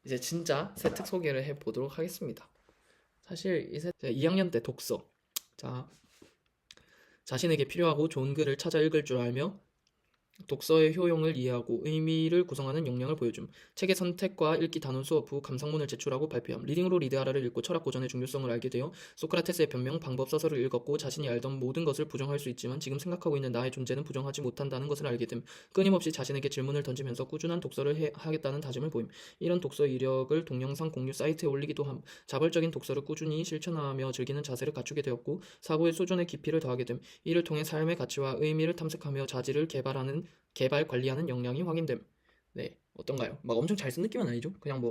이제 진짜 세특 소개를 해보도록 하겠습니다. 사실 이제 2학년 때 독서. 자, 자신에게 필요하고 좋은 글을 찾아 읽을 줄 알며 독서의 효용을 이해하고 의미를 구성하는 역량을 보여줌. 책의 선택과 읽기 단원 수업 후 감상문을 제출하고 발표함. 리딩으로 리드하라를 읽고 철학 고전의 중요성을 알게 되어 소크라테스의 변명, 방법 서서를 읽었고 자신이 알던 모든 것을 부정할 수 있지만 지금 생각하고 있는 나의 존재는 부정하지 못한다는 것을 알게 됨. 끊임없이 자신에게 질문을 던지면서 꾸준한 독서를 하겠다는 다짐을 보임. 이런 독서 이력을 동영상 공유 사이트에 올리기도 함. 자발적인 독서를 꾸준히 실천하며 즐기는 자세를 갖추게 되었고 사고의 수준의 깊이를 더하게 됨. 이를 통해 삶의 가치와 의미를 탐색하며 자질을 개발 관리하는 역량이 확인됨. 네, 어떤가요? 막 엄청 잘 쓴 느낌은 아니죠? 그냥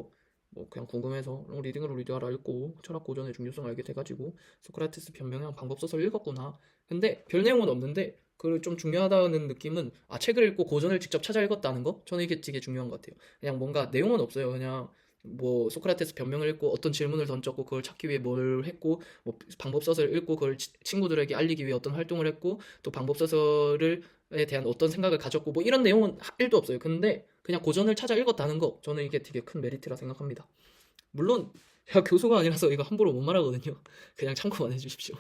그냥 궁금해서 리딩으로 리드하라 읽고 철학 고전의 중요성을 알게 돼가지고 소크라테스 변명형 방법 소설 읽었구나. 근데 별 내용은 없는데 그 좀 중요하다는 느낌은 책을 읽고 고전을 직접 찾아 읽었다는 거? 저는 이게 되게 중요한 것 같아요. 그냥 뭔가 내용은 없어요. 그냥 소크라테스 변명을 읽고 어떤 질문을 던졌고 그걸 찾기 위해 뭘 했고 방법 소설을 읽고 그걸 친구들에게 알리기 위해 어떤 활동을 했고 또 방법 소설을 에 대한 어떤 생각을 가졌고 이런 내용은 1도 없어요. 근데 그냥 고전을 찾아 읽었다는 거 저는 이게 되게 큰 메리트라 생각합니다. 물론 제가 교수가 아니라서 이거 함부로 못 말하거든요. 그냥 참고만 해주십시오.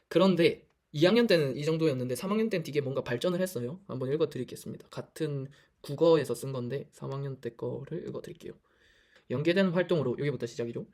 그런데 2학년 때는 이 정도였는데 3학년 때는 되게 뭔가 발전을 했어요. 한번 읽어드리겠습니다. 같은 국어에서 쓴 건데 3학년 때 거를 읽어드릴게요. 연계된 활동으로 여기부터 시작이죠.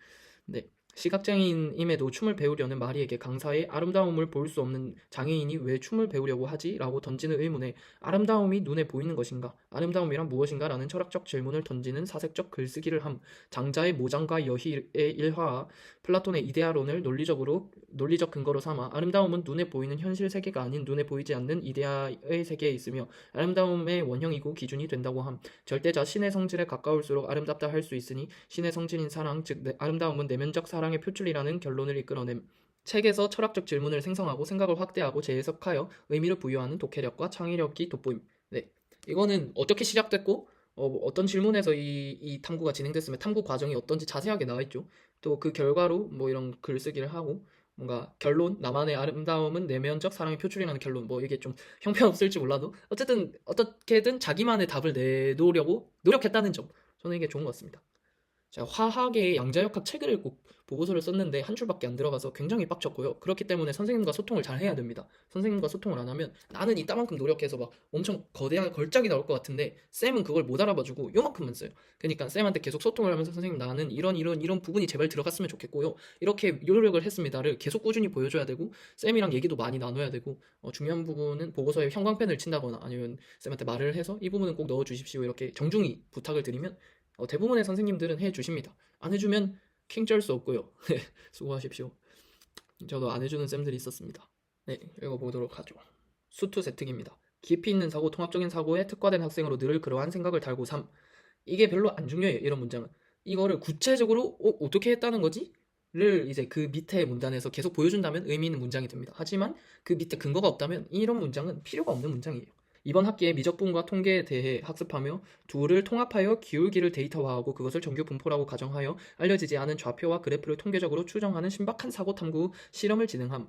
네. 시각장애인임에도 춤을 배우려는 마리에게 강사의 아름다움을 볼 수 없는 장애인이 왜 춤을 배우려고 하지? 라고 던지는 의문에 아름다움이 눈에 보이는 것인가? 아름다움이란 무엇인가? 라는 철학적 질문을 던지는 사색적 글쓰기를 함. 장자의 모장과 여희의 일화, 플라톤의 이데아론을 논리적 근거로 삼아 아름다움은 눈에 보이는 현실 세계가 아닌 눈에 보이지 않는 이데아의 세계에 있으며 아름다움의 원형이고 기준이 된다고 함. 절대자 신의 성질에 가까울수록 아름답다 할 수 있으니 신의 성질인 사랑, 즉 아름다움은 내면적 사랑의 표출이라는 결론을 이끌어냄. 책에서 철학적 질문을 생성하고 생각을 확대하고 재해석하여 의미를 부여하는 독해력과 창의력이 돋보임. 네, 이거는 어떻게 시작됐고 어떤 질문에서 이 탐구가 진행됐으면 탐구 과정이 어떤지 자세하게 나와 있죠. 또 그 결과로 이런 글쓰기를 하고 뭔가 결론, 나만의 아름다움은 내면적 사랑의 표출이라는 결론. 이게 좀 형편없을지 몰라도 어쨌든 어떻게든 자기만의 답을 내놓으려고 노력했다는 점. 저는 이게 좋은 것 같습니다. 제가 화학의 양자역학 책을 읽고 보고서를 썼는데 한 줄밖에 안 들어가서 굉장히 빡쳤고요. 그렇기 때문에 선생님과 소통을 잘 해야 됩니다. 선생님과 소통을 안 하면 나는 이따만큼 노력해서 막 엄청 거대한 걸작이 나올 것 같은데 쌤은 그걸 못 알아봐주고 요만큼만 써요. 그러니까 쌤한테 계속 소통을 하면서 선생님 나는 이런 부분이 제발 들어갔으면 좋겠고요. 이렇게 노력을 했습니다를 계속 꾸준히 보여줘야 되고 쌤이랑 얘기도 많이 나눠야 되고 중요한 부분은 보고서에 형광펜을 친다거나 아니면 쌤한테 말을 해서 이 부분은 꼭 넣어주십시오 이렇게 정중히 부탁을 드리면 대부분의 선생님들은 해주십니다. 안 해주면 킹쩔 수 없고요. 수고하십시오. 저도 안 해주는 쌤들이 있었습니다. 네, 읽어보도록 하죠. 수투 세특입니다. 깊이 있는 사고, 통합적인 사고에 특화된 학생으로 늘 그러한 생각을 달고 삼. 이게 별로 안 중요해요. 이런 문장은. 이거를 구체적으로 어떻게 했다는 거지? 를 이제 그 밑에 문단에서 계속 보여준다면 의미 있는 문장이 됩니다. 하지만 그 밑에 근거가 없다면 이런 문장은 필요가 없는 문장이에요. 이번 학기에 미적분과 통계에 대해 학습하며 둘을 통합하여 기울기를 데이터화하고 그것을 정규 분포라고 가정하여 알려지지 않은 좌표와 그래프를 통계적으로 추정하는 신박한 사고 탐구 실험을 진행함.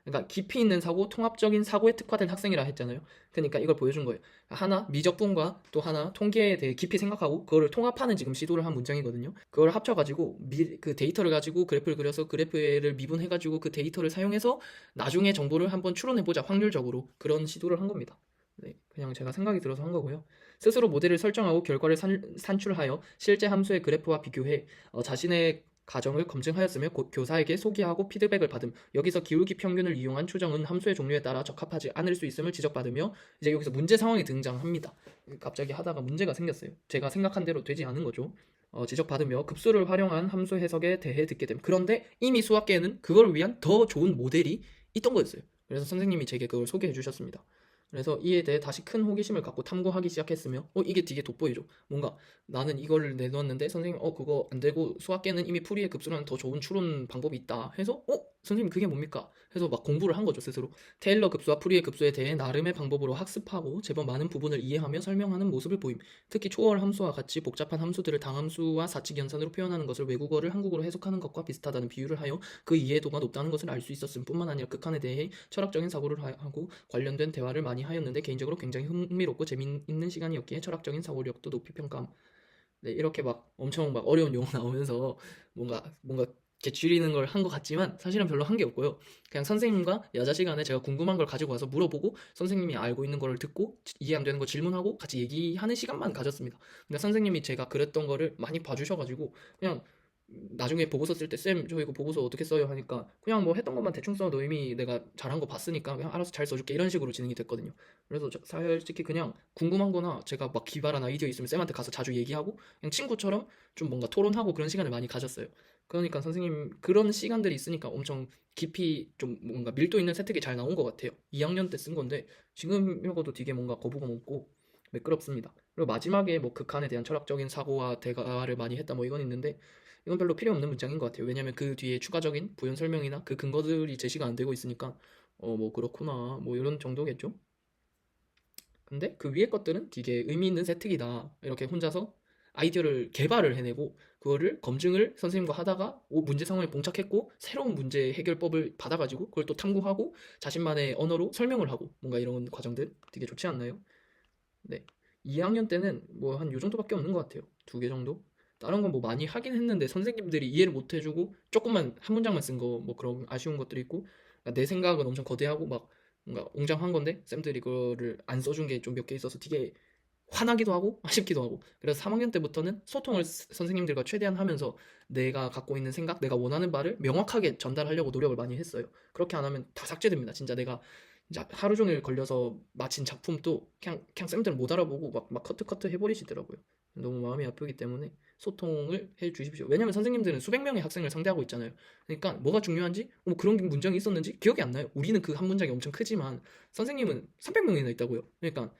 그러니까 깊이 있는 사고, 통합적인 사고에 특화된 학생이라 했잖아요. 그러니까 이걸 보여준 거예요. 하나 미적분과 또 하나 통계에 대해 깊이 생각하고 그거를 통합하는 지금 시도를 한 문장이거든요. 그걸 합쳐가지고 그 데이터를 가지고 그래프를 그려서 그래프를 미분해가지고 그 데이터를 사용해서 나중에 정보를 한번 추론해보자 확률적으로 그런 시도를 한 겁니다. 네, 그냥 제가 생각이 들어서 한 거고요. 스스로 모델을 설정하고 결과를 산출하여 실제 함수의 그래프와 비교해 자신의 가정을 검증하였으며 교사에게 소개하고 피드백을 받음. 여기서 기울기 평균을 이용한 추정은 함수의 종류에 따라 적합하지 않을 수 있음을 지적받으며 이제 여기서 문제 상황이 등장합니다. 갑자기 하다가 문제가 생겼어요. 제가 생각한 대로 되지 않은 거죠. 지적받으며 급수를 활용한 함수 해석에 대해 듣게 됨. 그런데 이미 수학계에는 그걸 위한 더 좋은 모델이 있던 거였어요. 그래서 선생님이 제게 그걸 소개해 주셨습니다. 그래서 이에 대해 다시 큰 호기심을 갖고 탐구하기 시작했으며 이게 되게 돋보이죠. 뭔가 나는 이거를 내놓았는데 선생님 그거 안 되고 수학계는 이미 풀이의 급수라는 더 좋은 추론 방법이 있다 해서 선생님 그게 뭡니까? 해서 막 공부를 한 거죠 스스로. 테일러 급수와 풀이의 급수에 대해 나름의 방법으로 학습하고 제법 많은 부분을 이해하며 설명하는 모습을 보임. 특히 초월 함수와 같이 복잡한 함수들을 당함수와 사칙 연산으로 표현하는 것을 외국어를 한국어로 해석하는 것과 비슷하다는 비유를 하여 그 이해도가 높다는 것을 알 수 있었음 뿐만 아니라 극한에 대해 철학적인 사고를 하고 관련된 대화를 많이 하였는데 개인적으로 굉장히 흥미롭고 재미있는 시간이었기에 철학적인 사고력도 높이 평가함. 네, 이렇게 막 엄청 막 어려운 용어 나오면서 뭔가 개 줄이는 걸 한 것 같지만 사실은 별로 한 게 없고요. 그냥 선생님과 여자 시간에 제가 궁금한 걸 가지고 와서 물어보고 선생님이 알고 있는 거를 듣고 이해 안 되는 거 질문하고 같이 얘기하는 시간만 가졌습니다. 근데 선생님이 제가 그랬던 거를 많이 봐주셔가지고 그냥 나중에 보고서 쓸 때 쌤 저 이거 보고서 어떻게 써요 하니까 그냥 뭐 했던 것만 대충 써도 이미 내가 잘한 거 봤으니까 그냥 알아서 잘 써줄게 이런 식으로 진행이 됐거든요. 그래서 솔직히 그냥 궁금한 거나 제가 막 기발한 아이디어 있으면 쌤한테 가서 자주 얘기하고 그냥 친구처럼 좀 뭔가 토론하고 그런 시간을 많이 가졌어요. 그러니까 선생님 그런 시간들이 있으니까 엄청 깊이 좀 뭔가 밀도 있는 세특이 잘 나온 것 같아요. 2학년 때 쓴 건데 지금 읽어도 되게 뭔가 거부감 없고 매끄럽습니다. 그리고 마지막에 뭐 극한에 대한 철학적인 사고와 대화를 많이 했다 뭐 이건 있는데 이건 별로 필요 없는 문장인 것 같아요. 왜냐면 그 뒤에 추가적인 부연 설명이나 그 근거들이 제시가 안 되고 있으니까 뭐 그렇구나 뭐 이런 정도겠죠. 근데 그 위에 것들은 되게 의미 있는 세특이다. 이렇게 혼자서 아이디어를 개발을 해내고 그거를 검증을 선생님과 하다가 문제 상황에 봉착했고 새로운 문제 해결법을 받아가지고 그걸 또 탐구하고 자신만의 언어로 설명을 하고 뭔가 이런 과정들 되게 좋지 않나요? 네. 2학년 때는 뭐 한 요 정도밖에 없는 것 같아요. 두 개 정도? 다른 건 뭐 많이 하긴 했는데 선생님들이 이해를 못 해주고 조금만 한 문장만 쓴 거 뭐 그런 아쉬운 것들이 있고 그러니까 내 생각은 엄청 거대하고 막 뭔가 웅장한 건데 쌤들이 그거를 안 써준 게 좀 몇 개 있어서 되게 화나기도 하고 아쉽기도 하고 그래서 3학년 때부터는 소통을 선생님들과 최대한 하면서 내가 갖고 있는 생각, 내가 원하는 바를 명확하게 전달하려고 노력을 많이 했어요. 그렇게 안 하면 다 삭제됩니다. 진짜 내가 진짜 하루 종일 걸려서 마친 작품도 그냥 쌤들은 못 알아보고 막 커트 해버리시더라고요. 너무 마음이 아프기 때문에 소통을 해 주십시오. 왜냐면 선생님들은 수백 명의 학생을 상대하고 있잖아요. 그러니까 뭐가 중요한지, 뭐 그런 문장이 있었는지 기억이 안 나요. 우리는 그 한 문장이 엄청 크지만 선생님은 300명이나 있다고요. 그러니까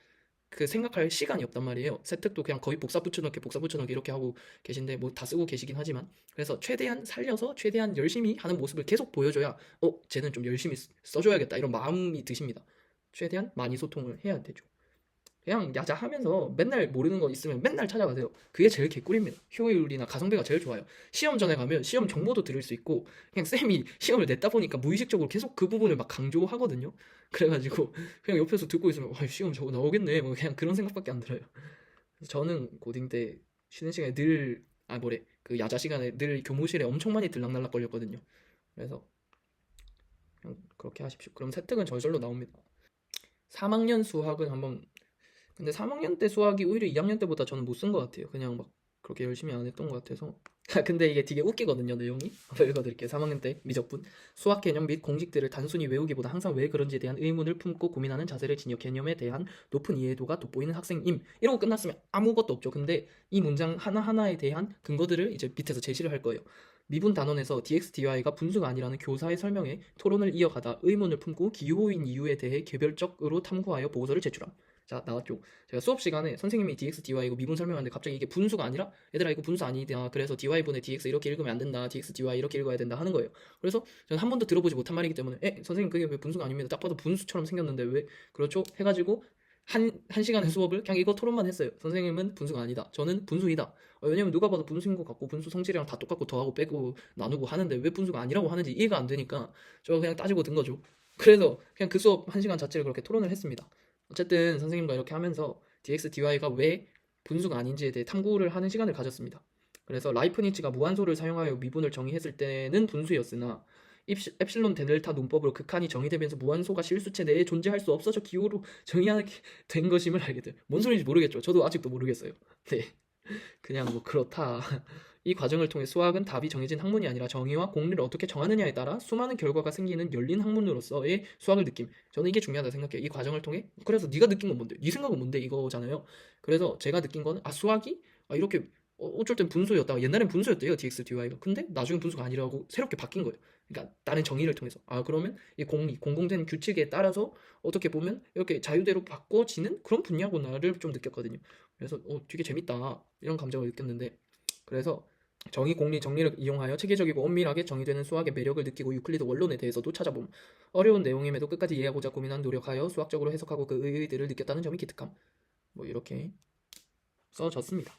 그 생각할 시간이 없단 말이에요. 세특도 그냥 거의 복사 붙여넣기 이렇게 하고 계신데 뭐 다 쓰고 계시긴 하지만 그래서 최대한 살려서 최대한 열심히 하는 모습을 계속 보여줘야 쟤는 좀 열심히 써줘야겠다 이런 마음이 드십니다. 최대한 많이 소통을 해야 되죠. 그냥 야자하면서 맨날 모르는 거 있으면 맨날 찾아가세요. 그게 제일 개꿀입니다. 효율이나 가성비가 제일 좋아요. 시험 전에 가면 시험 정보도 들을 수 있고 그냥 쌤이 시험을 냈다 보니까 무의식적으로 계속 그 부분을 막 강조하거든요. 그래가지고 그냥 옆에서 듣고 있으면 시험 저거 나오겠네 뭐 그냥 그런 생각밖에 안 들어요. 그래서 저는 고딩 때 쉬는 시간에 늘 그 야자 시간에 늘 교무실에 엄청 많이 들락날락 걸렸거든요. 그래서 그냥 그렇게 하십시오. 그럼 세특은 저절로 나옵니다. 3학년 수학은 한번 근데 3학년 때 수학이 오히려 2학년 때보다 저는 못 쓴 것 같아요. 그냥 막 그렇게 열심히 안 했던 것 같아서. 근데 이게 되게 웃기거든요, 내용이. 한번 읽어드릴게요. 3학년 때 미적분. 수학 개념 및 공식들을 단순히 외우기보다 항상 왜 그런지에 대한 의문을 품고 고민하는 자세를 지녀 개념에 대한 높은 이해도가 돋보이는 학생임. 이러고 끝났으면 아무것도 없죠. 근데 이 문장 하나하나에 대한 근거들을 이제 밑에서 제시를 할 거예요. 미분 단원에서 dx, dy가 분수가 아니라는 교사의 설명에 토론을 이어가다 의문을 품고 기호인 이유에 대해 개별적으로 탐구하여 보고서를 제출함. 자, 나왔죠. 제가 수업 시간에 선생님이 dx, dy 이거 미분 설명하는데 갑자기 이게 분수가 아니라 얘들아 이거 분수 아니다. 그래서 dy분의 dx 이렇게 읽으면 안 된다. dx, dy 이렇게 읽어야 된다 하는 거예요. 그래서 저는 한 번도 들어보지 못한 말이기 때문에 선생님 그게 왜 분수가 아닙니다. 딱 봐도 분수처럼 생겼는데 왜 그렇죠? 해가지고 한 시간의 수업을 그냥 이거 토론만 했어요. 선생님은 분수가 아니다. 저는 분수이다. 왜냐면 누가 봐도 분수인 것 같고 분수 성질이랑 다 똑같고 더하고 빼고 나누고 하는데 왜 분수가 아니라고 하는지 이해가 안 되니까 저 그냥 따지고 든 거죠. 그래서 그냥 그 수업 한 시간 자체를 그렇게 토론을 했습니다. 어쨌든 선생님과 이렇게 하면서 dx, dy가 왜 분수가 아닌지에 대해 탐구를 하는 시간을 가졌습니다. 그래서 라이프니츠가 무한소를 사용하여 미분을 정의했을 때는 분수였으나 엡실론 데델타 논법으로 극한이 정의되면서 무한소가 실수체 내에 존재할 수 없어져 기호로 정의하게 된 것임을 알게 돼요. 뭔 소리인지 모르겠죠. 저도 아직도 모르겠어요. 네, 그냥 뭐 그렇다. 이 과정을 통해 수학은 답이 정해진 학문이 아니라 정의와 공리를 어떻게 정하느냐에 따라 수많은 결과가 생기는 열린 학문으로서의 수학을 느낌. 저는 이게 중요하다 생각해요. 이 과정을 통해 그래서 네가 느낀 건 뭔데? 네 생각은 뭔데? 이거잖아요. 그래서 제가 느낀 거는 수학이 이렇게 어쩔 땐 분수였다가 옛날엔 분수였대요 dx, dy가. 근데 나중에 분수가 아니라고 새롭게 바뀐 거예요. 그러니까 다른 정의를 통해서 그러면 이 공리, 공공된 규칙에 따라서 어떻게 보면 이렇게 자유대로 바꿔지는 그런 분야구나를 좀 느꼈거든요. 그래서 되게 재밌다 이런 감정을 느꼈는데 그래서 정의, 공리, 정리를 이용하여 체계적이고 엄밀하게 정의되는 수학의 매력을 느끼고 유클리드 원론에 대해서도 찾아봄. 어려운 내용임에도 끝까지 이해하고자 고민한 노력하여 수학적으로 해석하고 그 의의들을 느꼈다는 점이 기특함. 뭐 이렇게 써졌습니다.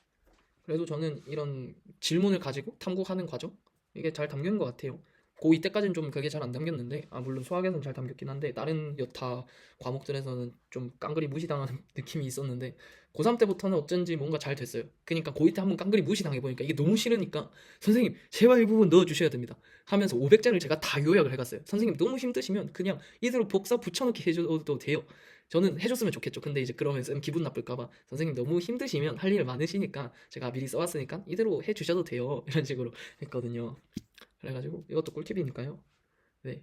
그래도 저는 이런 질문을 가지고 탐구하는 과정 이게 잘 담긴 것 같아요. 고2 때까지는 좀 그게 잘 안 담겼는데 물론 수학에서는 잘 담겼긴 한데 다른 여타 과목들에서는 좀 깡그리 무시당하는 느낌이 있었는데 고3 때부터는 어쩐지 뭔가 잘 됐어요. 그러니까 고2 때 한번 깡그리 무시당해 보니까 이게 너무 싫으니까 선생님 제발 이 부분 넣어주셔야 됩니다 하면서 500장을 제가 다 요약을 해갔어요. 선생님 너무 힘드시면 그냥 이대로 복사 붙여넣기 해줘도 돼요. 저는 해줬으면 좋겠죠. 근데 이제 그러면 쌤 기분 나쁠까봐 선생님 너무 힘드시면 할 일 많으시니까 제가 미리 써왔으니까 이대로 해주셔도 돼요. 이런 식으로 했거든요. 그래가지고 이것도 꿀팁이니까요. 네.